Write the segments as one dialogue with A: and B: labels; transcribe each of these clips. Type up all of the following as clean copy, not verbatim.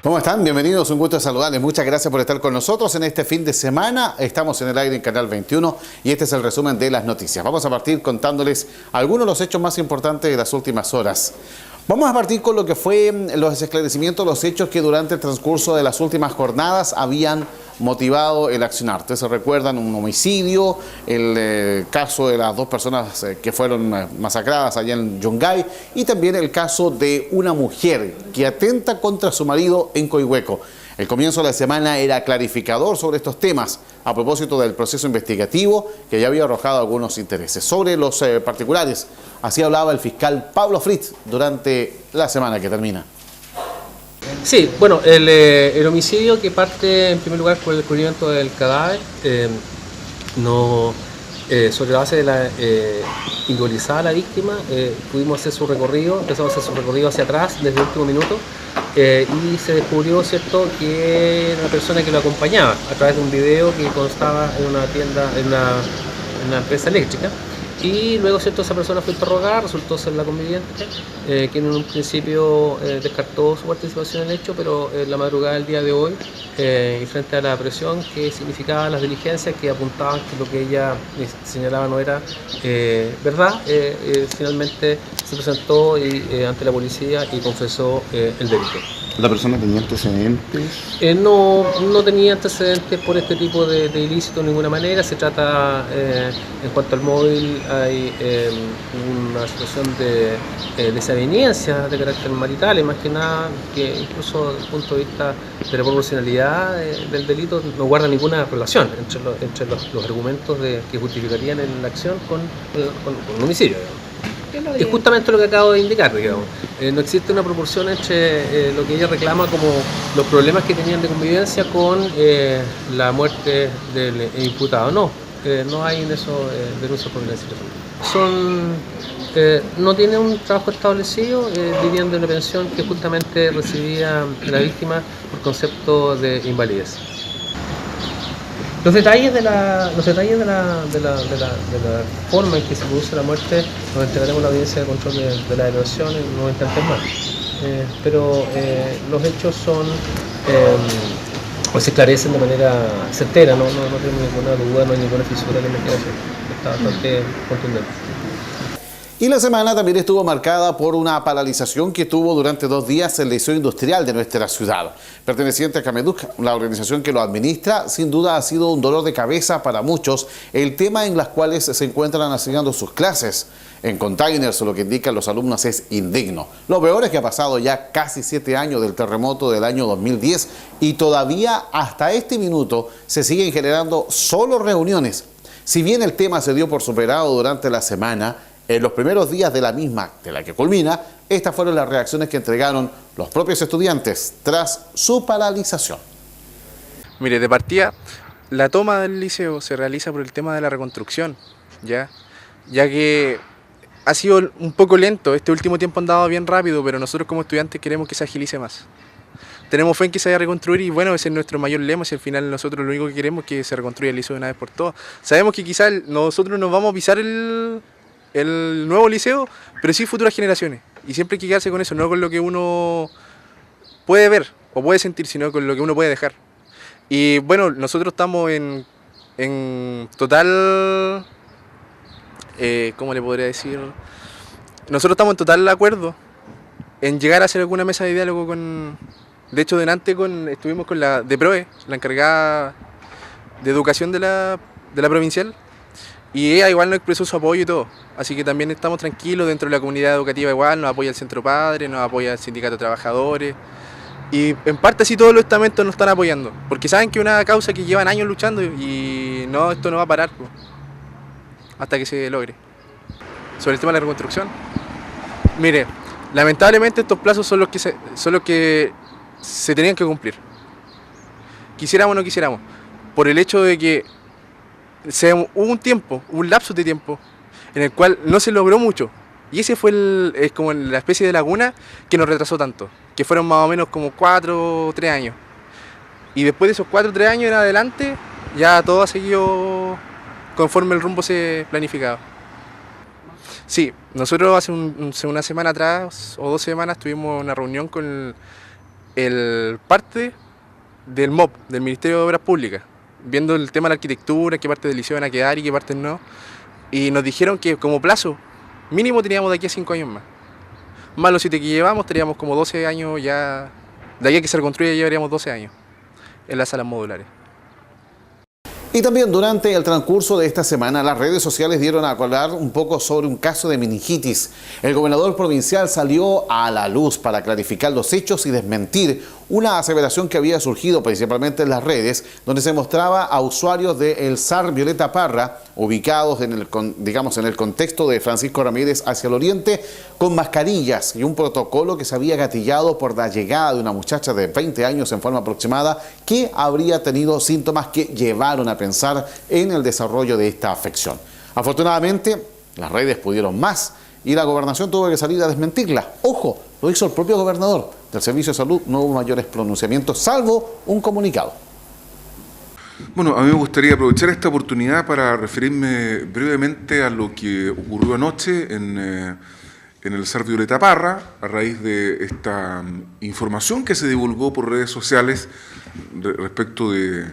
A: ¿Cómo están? Bienvenidos, un gusto saludarles. Muchas gracias por estar con nosotros en este fin de semana. Estamos en el aire en Canal 21 y este es el resumen de las noticias. Vamos a partir contándoles algunos de los hechos más importantes de las últimas horas. Vamos a partir con lo que fue los esclarecimientos, los hechos que durante el transcurso de las últimas jornadas habían motivado el accionar. Ustedes se recuerdan un homicidio, el caso de las dos personas que fueron masacradas allá en Yungay y también el caso de una mujer que atenta contra su marido en Coihueco. El comienzo de la semana era clarificador sobre estos temas a propósito del proceso investigativo que ya había arrojado algunos intereses. Sobre los particulares, así hablaba el fiscal Pablo Fritz durante la semana que termina.
B: Sí, bueno, el homicidio que parte en primer lugar por el descubrimiento del cadáver, sobre la base de la individualizada la víctima, pudimos hacer su recorrido, empezamos a hacer su recorrido hacia atrás desde el último minuto y se descubrió, ¿cierto?, que era una persona que lo acompañaba a través de un video que constaba en una tienda, en una empresa eléctrica. Y luego, ¿cierto?, esa persona fue interrogada, resultó ser la conviviente, que en un principio descartó su participación en el hecho, pero en la madrugada del día de hoy, y frente a la presión que significaban las diligencias que apuntaban que lo que ella señalaba no era verdad, finalmente se presentó ante la policía y confesó el delito.
C: ¿La persona tenía antecedentes?
B: No tenía antecedentes por este tipo de ilícito de ninguna manera. Se trata, en cuanto al móvil, hay una situación de desaveniencia de carácter marital, y más que nada, que incluso desde el punto de vista de la proporcionalidad del delito no guarda ninguna relación entre los argumentos que justificarían la acción con un homicidio, digamos. Es justamente lo que acabo de indicar, digamos. No existe una proporción entre lo que ella reclama como los problemas que tenían de convivencia con la muerte del imputado. No hay en eso denuncias por violencia. No tiene un trabajo establecido, vivían de una pensión que justamente recibía la víctima por concepto de invalidez. Los detalles de la forma en que se produce la muerte nos entregaremos en la audiencia de control de la evaluación en unos instantes más. Pero los hechos se esclarecen de manera certera, no tengo ninguna duda, no hay ninguna fisura en la investigación. Está bastante contundente.
A: Y la semana también estuvo marcada por una paralización que tuvo durante 2 días el Liceo Industrial de nuestra ciudad. Perteneciente a Cameduc, la organización que lo administra, sin duda ha sido un dolor de cabeza para muchos el tema en las cuales se encuentran asignando sus clases. En containers, lo que indican los alumnos es indigno. Lo peor es que ha pasado ya casi 7 años del terremoto del año 2010 y todavía hasta este minuto se siguen generando solo reuniones. Si bien el tema se dio por superado durante la semana, en los primeros días de la misma, de la que culmina, estas fueron las reacciones que entregaron los propios estudiantes tras su paralización.
D: Mire, de partida, la toma del liceo se realiza por el tema de la reconstrucción, ya que ha sido un poco lento. Este último tiempo ha andado bien rápido, pero nosotros como estudiantes queremos que se agilice más. Tenemos fe en que se vaya a reconstruir y bueno, ese es nuestro mayor lema. Si al final nosotros lo único que queremos es que se reconstruya el liceo de una vez por todas. Sabemos que quizás nosotros nos vamos a pisar el nuevo liceo, pero sí futuras generaciones. Y siempre hay que quedarse con eso, no con lo que uno puede ver o puede sentir, sino con lo que uno puede dejar. Y bueno, nosotros estamos en total, ¿cómo le podría decir? Nosotros estamos en total acuerdo en llegar a hacer alguna mesa de diálogo de hecho, estuvimos con la DEPROE, la encargada de educación de la provincial, y ella igual nos expresó su apoyo y todo. Así que también estamos tranquilos dentro de la comunidad educativa, igual nos apoya el Centro Padre, nos apoya el Sindicato de Trabajadores. Y en parte sí todos los estamentos nos están apoyando, porque saben que es una causa que llevan años luchando y esto no va a parar hasta que se logre. Sobre el tema de la reconstrucción, mire, lamentablemente estos plazos son los que se tenían que cumplir. Quisiéramos o no quisiéramos, por el hecho de que hubo un lapso de tiempo en el cual no se logró mucho. Y ese fue es como la especie de laguna que nos retrasó tanto, que fueron más o menos como 4 o 3 años. Y después de esos 4 o 3 años en adelante, ya todo ha seguido conforme el rumbo se planificaba. Sí, nosotros hace una semana atrás o 2 semanas tuvimos una reunión con el parte del MOP, del Ministerio de Obras Públicas, viendo el tema de la arquitectura, qué partes del liceo van a quedar y qué partes no. Y nos dijeron que como plazo mínimo teníamos de aquí a 5 años más. Más los 7 que llevamos, teníamos como 12 años ya. De aquí a que se reconstruya llevaríamos 12 años en las salas modulares.
A: Y también durante el transcurso de esta semana las redes sociales dieron a hablar un poco sobre un caso de meningitis. El gobernador provincial salió a la luz para clarificar los hechos y desmentir una aseveración que había surgido principalmente en las redes, donde se mostraba a usuarios del SAR Violeta Parra, ubicados en el contexto de Francisco Ramírez hacia el oriente, con mascarillas y un protocolo que se había gatillado por la llegada de una muchacha de 20 años en forma aproximada que habría tenido síntomas que llevaron a pensar en el desarrollo de esta afección. Afortunadamente, las redes pudieron más y la gobernación tuvo que salir a desmentirla. Ojo, lo hizo el propio gobernador. Del Servicio de Salud no hubo mayores pronunciamientos, salvo un comunicado.
E: Bueno, a mí me gustaría aprovechar esta oportunidad para referirme brevemente a lo que ocurrió anoche en el SAR Violeta Parra, a raíz de esta información que se divulgó por redes sociales respecto de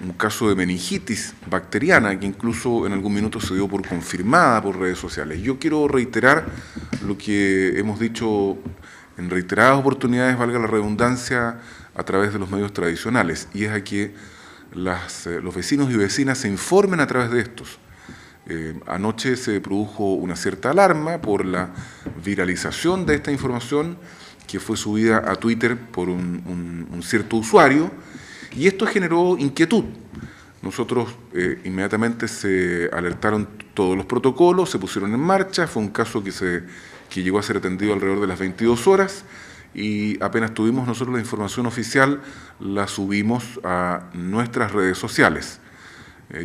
E: un caso de meningitis bacteriana que incluso en algún minuto se dio por confirmada por redes sociales. Yo quiero reiterar lo que hemos dicho en reiteradas oportunidades, valga la redundancia, a través de los medios tradicionales, y es a que los vecinos y vecinas se informen a través de estos. Anoche se produjo una cierta alarma por la viralización de esta información que fue subida a Twitter por un cierto usuario, y esto generó inquietud. Nosotros inmediatamente se alertaron todos los protocolos, se pusieron en marcha, fue un caso que llegó a ser atendido alrededor de las 22 horas, y apenas tuvimos nosotros la información oficial, la subimos a nuestras redes sociales.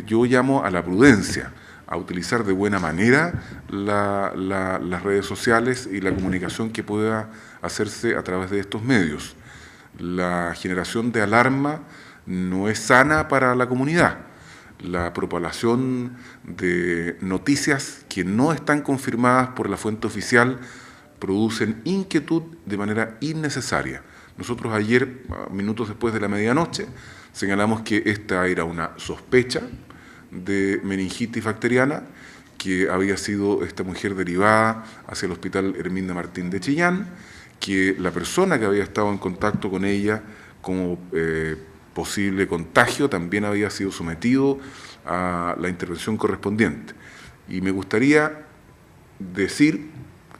E: Yo llamo a la prudencia, a utilizar de buena manera las redes sociales y la comunicación que pueda hacerse a través de estos medios. La generación de alarma no es sana para la comunidad. La propagación de noticias que no están confirmadas por la fuente oficial producen inquietud de manera innecesaria. Nosotros ayer, minutos después de la medianoche, señalamos que esta era una sospecha de meningitis bacteriana, que había sido esta mujer derivada hacia el Hospital Herminda Martín de Chillán, que la persona que había estado en contacto con ella como posible contagio también había sido sometido a la intervención correspondiente. Y me gustaría decir,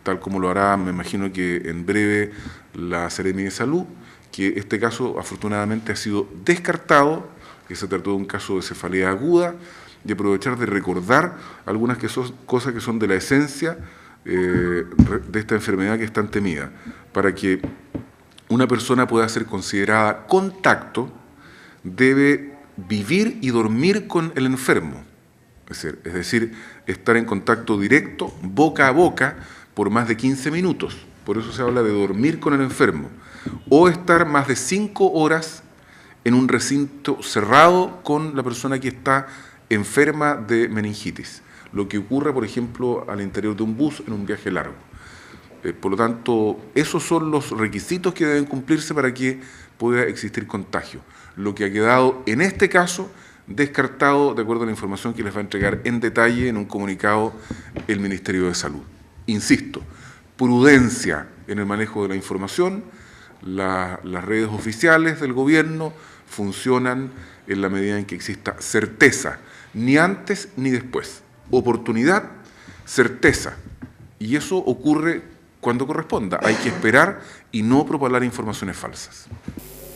E: tal como lo hará, me imagino que en breve, la Seremi de Salud, que este caso afortunadamente ha sido descartado, que se trató de un caso de cefalea aguda, y aprovechar de recordar algunas cosas que son de la esencia de esta enfermedad que es tan temida, para que una persona pueda ser considerada contacto, debe vivir y dormir con el enfermo, es decir, estar en contacto directo, boca a boca, por más de 15 minutos, por eso se habla de dormir con el enfermo, o estar más de 5 horas en un recinto cerrado con la persona que está enferma de meningitis, lo que ocurre, por ejemplo, al interior de un bus en un viaje largo. Por lo tanto, esos son los requisitos que deben cumplirse para que pueda existir contagio. Lo que ha quedado en este caso descartado, de acuerdo a la información que les va a entregar en detalle en un comunicado el Ministerio de Salud. Insisto, prudencia en el manejo de la información. Las redes oficiales del gobierno funcionan en la medida en que exista certeza, ni antes ni después. Oportunidad, certeza. Y eso ocurre cuando corresponda. Hay que esperar y no propagar informaciones falsas.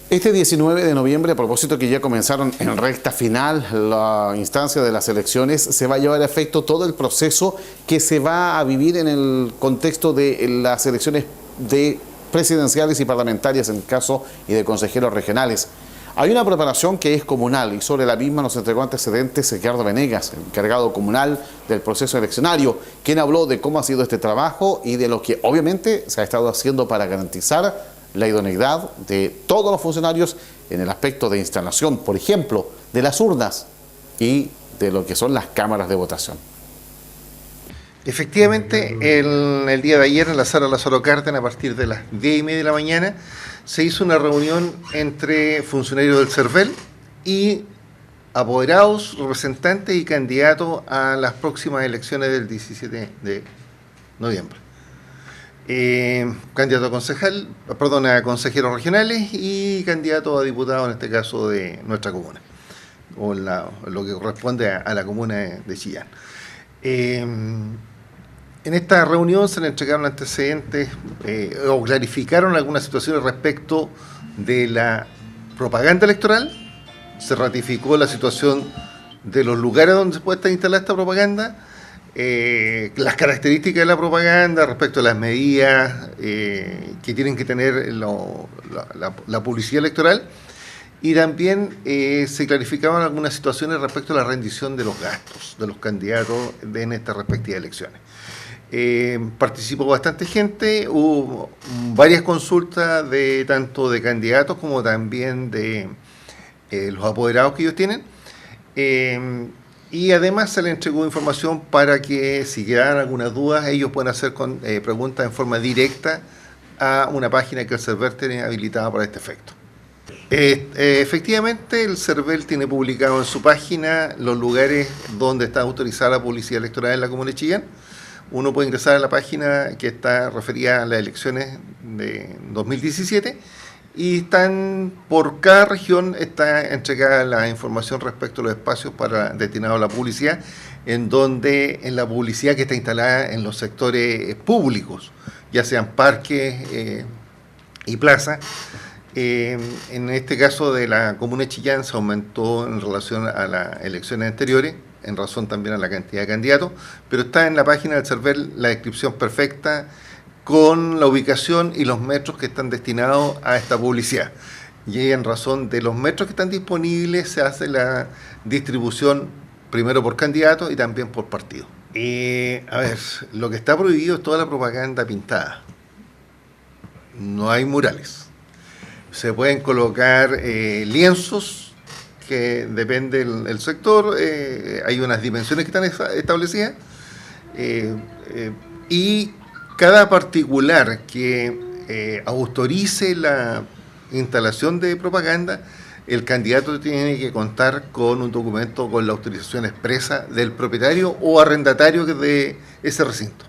A: Este 19 de noviembre, a propósito que ya comenzaron en recta final la instancia de las elecciones, se va a llevar a efecto todo el proceso que se va a vivir en el contexto de las elecciones presidenciales y parlamentarias, en el caso, y de consejeros regionales. Hay una preparación que es comunal y sobre la misma nos entregó antecedentes Ricardo Venegas, el encargado comunal del proceso eleccionario, quien habló de cómo ha sido este trabajo y de lo que obviamente se ha estado haciendo para garantizar la idoneidad de todos los funcionarios en el aspecto de instalación, por ejemplo, de las urnas y de lo que son las cámaras de votación.
F: Efectivamente, el día de ayer en la sala Lázaro Cárdenas, a partir de las 10:30 de la mañana, se hizo una reunión entre funcionarios del CERVEL y apoderados, representantes y candidatos a las próximas elecciones del 17 de noviembre. Candidato a concejal, perdón, a consejeros regionales y candidato a diputado, en este caso de nuestra comuna, o lo que corresponde a la comuna de Chillán. En esta reunión se le entregaron antecedentes o clarificaron algunas situaciones respecto de la propaganda electoral. Se ratificó la situación de los lugares donde se puede estar instalada esta propaganda, las características de la propaganda respecto a las medidas que tienen que tener la publicidad electoral, y también se clarificaban algunas situaciones respecto a la rendición de los gastos de los candidatos en estas respectivas elecciones. Participó bastante gente, hubo varias consultas tanto de candidatos como también de los apoderados que ellos tienen. Y además se les entregó información para que, si quedaran algunas dudas, ellos puedan hacer preguntas en forma directa a una página que el CERVEL tiene habilitada para este efecto. Efectivamente, el CERVEL tiene publicado en su página los lugares donde está autorizada la publicidad electoral en la comuna de Chillán. Uno puede ingresar a la página que está referida a las elecciones de 2017 y por cada región está entregada la información respecto a los espacios destinados a la publicidad, en la publicidad que está instalada en los sectores públicos, ya sean parques y plazas. En este caso de la comuna de Chillán se aumentó en relación a las elecciones anteriores, en razón también a la cantidad de candidatos, pero está en la página del CERVEL la descripción perfecta con la ubicación y los metros que están destinados a esta publicidad. Y en razón de los metros que están disponibles se hace la distribución primero por candidato y también por partido. Lo que está prohibido es toda la propaganda pintada. No hay murales. Se pueden colocar lienzos, que depende del sector, hay unas dimensiones que están establecidas, y cada particular que autorice la instalación de propaganda, el candidato tiene que contar con un documento con la autorización expresa del propietario o arrendatario de ese recinto.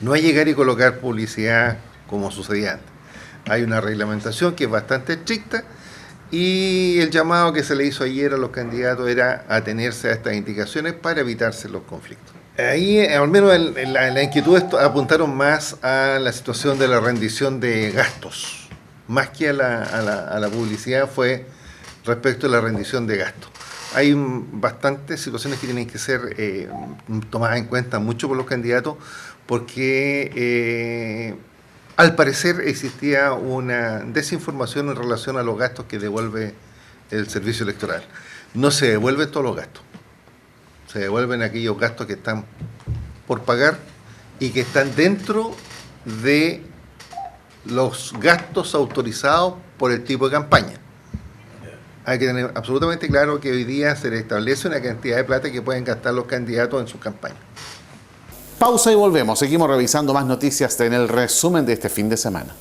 F: No es llegar y colocar publicidad como sucedía antes. Hay una reglamentación que es bastante estricta y el llamado que se le hizo ayer a los candidatos era atenerse a estas indicaciones para evitarse los conflictos. Ahí, al menos la inquietud apuntaron más a la situación de la rendición de gastos, más que a la publicidad, fue respecto a la rendición de gastos. Hay bastantes situaciones que tienen que ser tomadas en cuenta mucho por los candidatos, porque al parecer existía una desinformación en relación a los gastos que devuelve el servicio electoral. No se devuelven todos los gastos. Se devuelven aquellos gastos que están por pagar y que están dentro de los gastos autorizados por el tipo de campaña. Hay que tener absolutamente claro que hoy día se le establece una cantidad de plata que pueden gastar los candidatos en sus campañas.
A: Pausa y volvemos. Seguimos revisando más noticias en el resumen de este fin de semana.